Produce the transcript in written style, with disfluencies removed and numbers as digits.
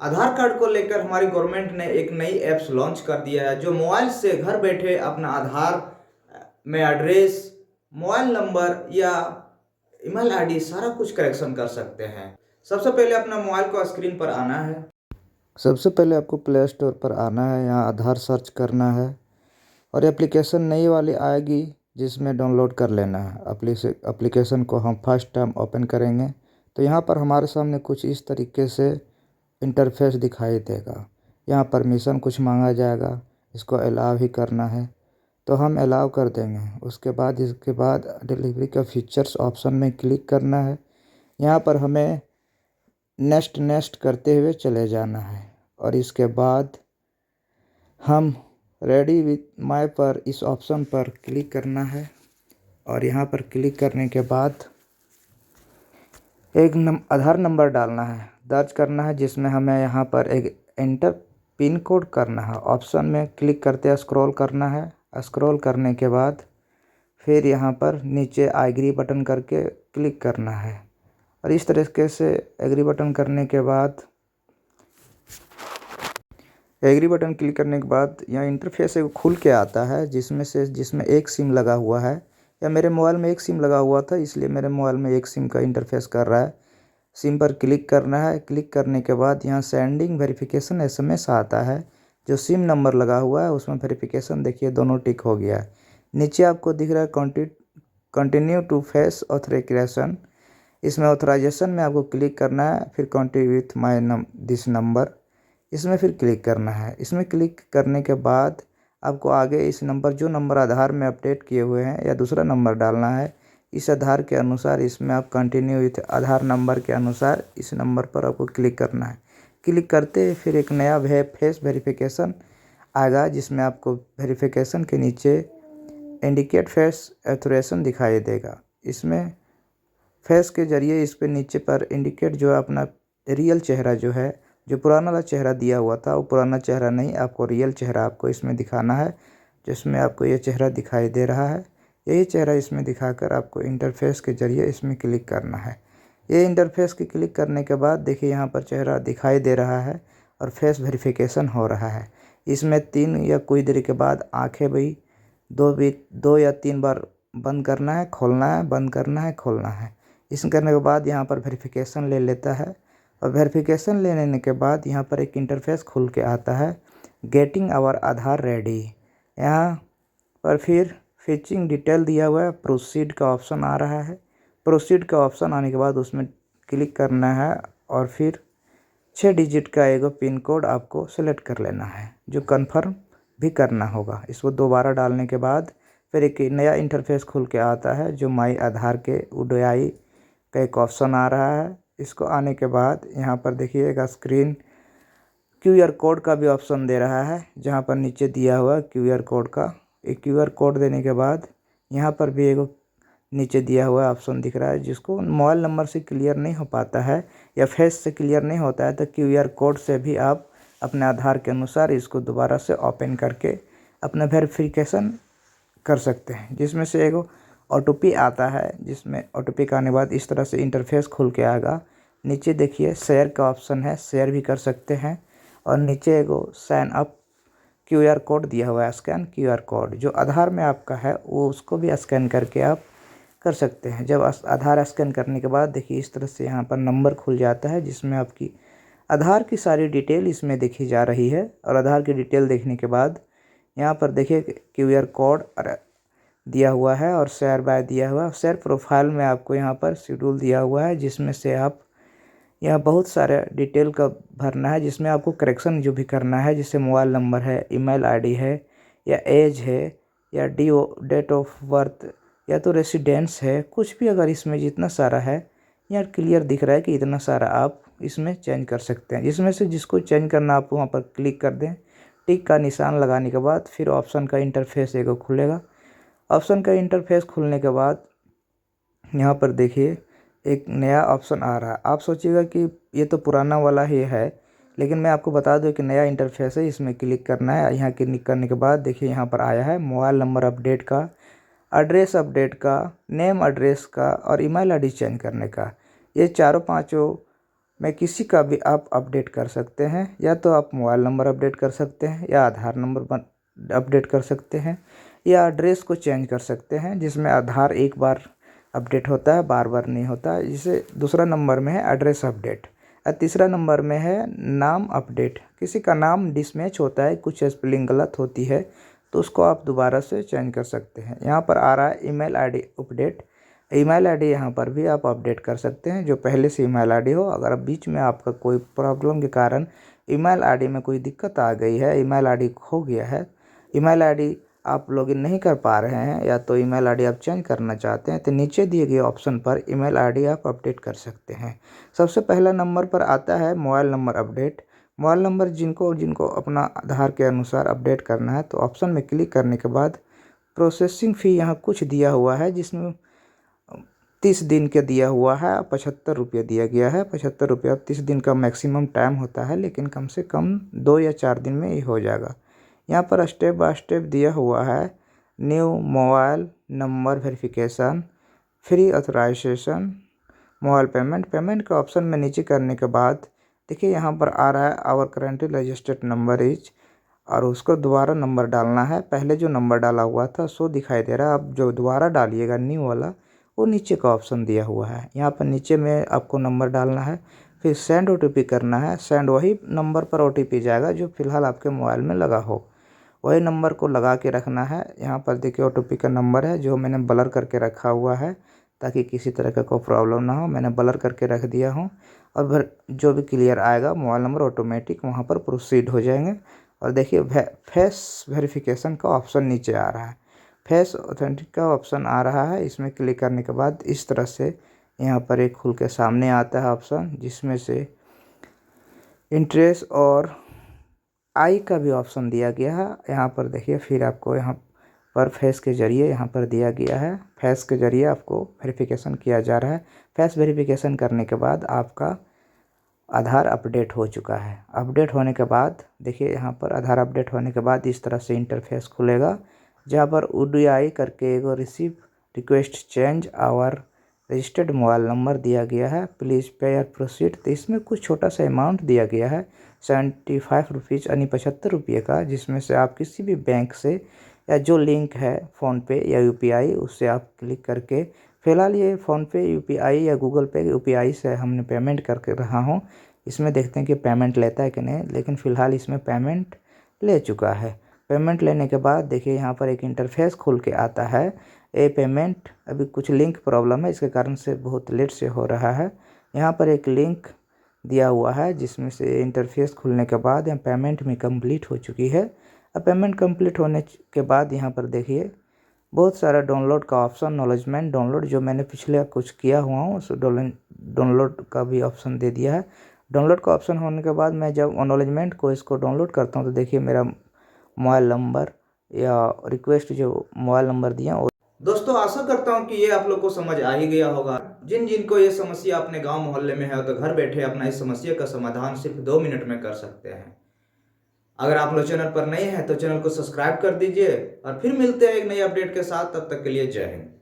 आधार card को लेकर हमारी गवर्नमेंट ने एक नई ऐप्स लॉन्च कर दिया है जो मोबाइल से घर बैठे अपना आधार में एड्रेस, मोबाइल नंबर या ईमेल आईडी सारा कुछ करेक्शन कर सकते हैं। सबसे पहले अपना मोबाइल को स्क्रीन पर आना है। सबसे पहले आपको प्ले स्टोर पर आना है, यहाँ आधार सर्च करना है और एप्लीकेशन नई वाली आएगी जिसमें डाउनलोड कर लेना है। एप्लीकेशन को हम फर्स्ट टाइम ओपन करेंगे तो यहाँ पर हमारे सामने कुछ इस तरीके से इंटरफेस दिखाई देगा। यहाँ परमिशन कुछ मांगा जाएगा, इसको अलाउ ही करना है तो हम अलाउ कर देंगे। इसके बाद डिलीवरी का फीचर्स ऑप्शन में क्लिक करना है। यहाँ पर हमें नेक्स्ट करते हुए चले जाना है और इसके बाद हम रेडी विथ माय पर इस ऑप्शन पर क्लिक करना है और यहाँ पर क्लिक करने के बाद आधार नंबर डालना है, दर्ज करना है, जिसमें हमें यहाँ पर एक एंटर पिन कोड करना है। ऑप्शन में क्लिक करते स्क्रॉल करना है। स्क्रॉल करने के बाद फिर यहाँ पर नीचे एग्री बटन करके क्लिक करना है और इस तरीके से एग्री बटन करने के बाद क्लिक करने के बाद यहाँ इंटरफेस एक खुल के आता है जिसमें एक सिम लगा हुआ है, या मेरे मोबाइल में एक सिम लगा हुआ था इसलिए मेरे मोबाइल में एक सिम का इंटरफेस कर रहा है। सिम पर क्लिक करना है। क्लिक करने के बाद यहाँ सेंडिंग वेरिफिकेशन एसएमएस आता है। जो सिम नंबर लगा हुआ है उसमें वेरिफिकेशन देखिए दोनों टिक हो गया है। नीचे आपको दिख रहा है कंटिन्यू टू फेस ऑथराइजेशन। इसमें ऑथराइजेशन में आपको क्लिक करना है, फिर continue with my this number इसमें फिर क्लिक करना है। इसमें क्लिक करने के बाद आपको आगे इस नंबर जो नंबर आधार में अपडेट किए हुए हैं या दूसरा नंबर डालना है। इस आधार के अनुसार इसमें आप कंटिन्यू विथ आधार नंबर के अनुसार इस नंबर पर आपको क्लिक करना है। क्लिक करते फिर एक नया फेस वेरिफिकेशन आएगा जिसमें आपको वेरिफिकेशन के नीचे इंडिकेट फेस ऑथराइजेशन दिखाई देगा। इसमें फेस के जरिए इस पे नीचे पर इंडिकेट जो अपना रियल चेहरा जो है, जो पुराना वाला चेहरा दिया हुआ था वो पुराना चेहरा नहीं, आपको रियल चेहरा आपको इसमें दिखाना है। जिसमें आपको ये चेहरा दिखाई दे रहा है, यही चेहरा इसमें दिखाकर आपको इंटरफेस के जरिए इसमें क्लिक करना है। ये इंटरफेस की क्लिक करने के बाद देखिए यहाँ पर चेहरा दिखाई दे रहा है और फेस वेरिफिकेशन हो रहा है। इसमें 3 या कुछ देर के बाद आँखें भी 2 या 3 बार बंद करना है, खोलना है, बंद करना है, खोलना है। इस करने के बाद यहाँ पर वेरिफिकेशन ले लेता है और वेरिफिकेशन ले लेने के बाद यहाँ पर एक इंटरफेस खुल के आता है, गेटिंग आवर आधार रेडी। यहाँ पर फिर फीचिंग डिटेल दिया हुआ है, प्रोसीड का ऑप्शन आ रहा है। प्रोसीड का ऑप्शन आने के बाद उसमें क्लिक करना है और फिर 6 डिजिट का एक पिन कोड आपको सेलेक्ट कर लेना है जो कन्फर्म भी करना होगा। इसको दोबारा डालने के बाद फिर एक नया इंटरफेस खुल के आता है जो माई आधार के UDI का एक ऑप्शन आ रहा है। इसको आने के बाद यहाँ पर देखिएगा स्क्रीन QR कोड का भी ऑप्शन दे रहा है, जहाँ पर नीचे दिया हुआ QR कोड का। एक QR कोड देने के बाद यहाँ पर भी एक नीचे दिया हुआ ऑप्शन दिख रहा है, जिसको मोबाइल नंबर से क्लियर नहीं हो पाता है या फेस से क्लियर नहीं होता है तो QR कोड से भी आप अपने आधार के अनुसार इसको दोबारा से ओपन करके अपना वेरिफिकेशन कर सकते हैं। जिसमें से एक OTP आता है, जिसमें OTP का आने के बाद इस तरह से इंटरफेस खुल के आएगा। नीचे देखिए शेयर का ऑप्शन है, शेयर भी कर सकते हैं और नीचे एगो साइन अप QR कोड दिया हुआ है, स्कैन QR कोड जो आधार में आपका है वो उसको भी स्कैन करके आप कर सकते हैं। जब आधार स्कैन करने के बाद देखिए इस तरह से यहाँ पर नंबर खुल जाता है जिसमें आपकी आधार की सारी डिटेल इसमें देखी जा रही है। और आधार की डिटेल देखने के बाद यहाँ पर देखिए QR कोड दिया हुआ है और शेयर बाय दिया हुआ है। शेयर प्रोफाइल में आपको यहाँ पर शेड्यूल दिया हुआ है जिसमें से आप यहाँ बहुत सारे डिटेल का भरना है, जिसमें आपको करेक्शन जो भी करना है, जैसे मोबाइल नंबर है, ईमेल आईडी है, या एज है, या डेट ऑफ बर्थ, या तो रेसिडेंस है, कुछ भी अगर इसमें जितना सारा है यहाँ क्लियर दिख रहा है कि इतना सारा आप इसमें चेंज कर सकते हैं। जिसमें से जिसको चेंज करना आप वहाँ पर क्लिक कर दें। टिक का निशान लगाने के बाद फिर ऑप्शन का इंटरफेस एक खुलेगा। ऑप्शन का इंटरफेस खुलने के बाद यहाँ पर देखिए एक नया ऑप्शन आ रहा है। आप सोचिएगा कि ये तो पुराना वाला ही है, लेकिन मैं आपको बता दूं कि नया इंटरफेस है, इसमें क्लिक करना है। यहाँ क्लिक करने के बाद देखिए यहाँ पर आया है मोबाइल नंबर अपडेट का, एड्रेस अपडेट का, नेम एड्रेस का और ईमेल आईडी चेंज करने का। ये चारों पांचों में किसी का भी आप अपडेट कर सकते हैं। या तो आप मोबाइल नंबर अपडेट कर सकते हैं, या आधार नंबर अपडेट कर सकते हैं, या एड्रेस को चेंज कर सकते हैं, जिसमें आधार एक बार अपडेट होता है, बार बार नहीं होता। जैसे दूसरा नंबर में है एड्रेस अपडेट, और तीसरा नंबर में है नाम अपडेट। किसी का नाम डिसमैच होता है, कुछ स्पेलिंग गलत होती है, तो उसको आप दोबारा से चेंज कर सकते हैं। यहाँ पर आ रहा है email ID update. Email ID यहाँ पर भी आप अपडेट कर सकते हैं, जो पहले से ईमेल आईडी हो। अगर बीच में आपका कोई प्रॉब्लम के कारण ईमेल आईडी में कोई दिक्कत आ गई है, ईमेल आईडी खो गया है, ईमेल आईडी आप लॉगिन नहीं कर पा रहे हैं, या तो ईमेल आईडी आप चेंज करना चाहते हैं, तो नीचे दिए गए ऑप्शन पर ईमेल आईडी आप अपडेट कर सकते हैं। सबसे पहला नंबर पर आता है mobile number update. Mobile number जिनको जिनको अपना आधार के अनुसार अपडेट करना है, तो ऑप्शन में क्लिक करने के बाद प्रोसेसिंग फ़ी यहाँ कुछ दिया हुआ है, जिसमें 30 दिन का दिया हुआ है, 75 रुपये दिया गया है। 75 रुपये, 30 दिन का मैक्सिमम टाइम होता है, लेकिन कम से कम 2 या 4 दिन में ये हो जाएगा। यहाँ पर स्टेप बाय स्टेप दिया हुआ है। New mobile number verification, free authorization, mobile payment का ऑप्शन में नीचे करने के बाद देखिए यहाँ पर आ रहा है our currently registered number is, और उसको दोबारा नंबर डालना है। पहले जो नंबर डाला हुआ था सो दिखाई दे रहा है, अब जो दोबारा डालिएगा न्यू वाला, वो नीचे का ऑप्शन दिया हुआ है। यहाँ पर नीचे में आपको नंबर डालना है, फिर सेंड OTP करना है। सेंड वही नंबर पर OTP जाएगा जो फ़िलहाल आपके मोबाइल में लगा हो, वही नंबर को लगा के रखना है। यहाँ पर देखिए OTP का नंबर है, जो मैंने ब्लर करके रखा हुआ है ताकि किसी तरह का कोई प्रॉब्लम ना हो। मैंने ब्लर करके रख दिया हूँ, और फिर जो भी क्लियर आएगा मोबाइल नंबर ऑटोमेटिक वहाँ पर प्रोसीड हो जाएंगे। और देखिए फेस वेरिफिकेशन का ऑप्शन नीचे आ रहा है, फेस ऑथेंटिक का ऑप्शन आ रहा है। इसमें क्लिक करने के बाद इस तरह से यहाँ पर एक खुल के सामने आता है ऑप्शन, जिसमें से इंट्रेस और आई का भी ऑप्शन दिया गया है। यहाँ पर देखिए फिर आपको यहाँ पर फेस के ज़रिए यहाँ पर दिया गया है, फेस के ज़रिए आपको वेरिफिकेशन किया जा रहा है। फेस वेरिफिकेशन करने के बाद आपका आधार अपडेट हो चुका है। अपडेट होने के बाद देखिए यहाँ पर आधार अपडेट होने के बाद इस तरह से इंटरफेस खुलेगा, जहाँ पर UDI करके एगो receive request change our registered mobile number दिया गया है, प्लीज़ पे या प्रोसीड। तो इसमें कुछ छोटा सा अमाउंट दिया गया है 75 रुपीज़, यानी 75 रुपये का, जिसमें से आप किसी भी बैंक से या जो लिंक है फ़ोनपे या UPI, उससे आप क्लिक करके, फ़िलहाल ये फ़ोनपे UPI या गूगल पे UPI से हमने पेमेंट करके रहा हूँ। इसमें देखते हैं कि पेमेंट लेता है कि नहीं, लेकिन फ़िलहाल इसमें पेमेंट ले चुका है। पेमेंट लेने के बाद देखिए यहाँ पर एक इंटरफेस खुल के आता है। ये पेमेंट अभी कुछ लिंक प्रॉब्लम है, इसके कारण से बहुत लेट से हो रहा है। यहाँ पर एक लिंक दिया हुआ है, जिसमें से इंटरफेस खुलने के बाद यहाँ पेमेंट में कंप्लीट हो चुकी है। अब पेमेंट कंप्लीट होने के बाद यहाँ पर देखिए बहुत सारा डाउनलोड का ऑप्शन, नॉलेजमेंट डाउनलोड, जो मैंने पिछले कुछ किया हुआ हूँ उस डाउनलोड का भी ऑप्शन दे दिया है। डाउनलोड का ऑप्शन होने के बाद मैं जब एक्नॉलेजमेंट को इसको डाउनलोड करता हूँ, तो देखिए मेरा मोबाइल नंबर या रिक्वेस्ट जो मोबाइल नंबर दिया। दोस्तों आशा करता हूँ कि ये आप लोग को समझ आ ही गया होगा। जिन जिनको ये समस्या अपने गांव मोहल्ले में है, तो घर बैठे अपना इस समस्या का समाधान सिर्फ 2 मिनट में कर सकते हैं। अगर आप लोग चैनल पर नए हैं तो चैनल को सब्सक्राइब कर दीजिए, और फिर मिलते हैं एक नई अपडेट के साथ। तब तक के लिए जय हिंद।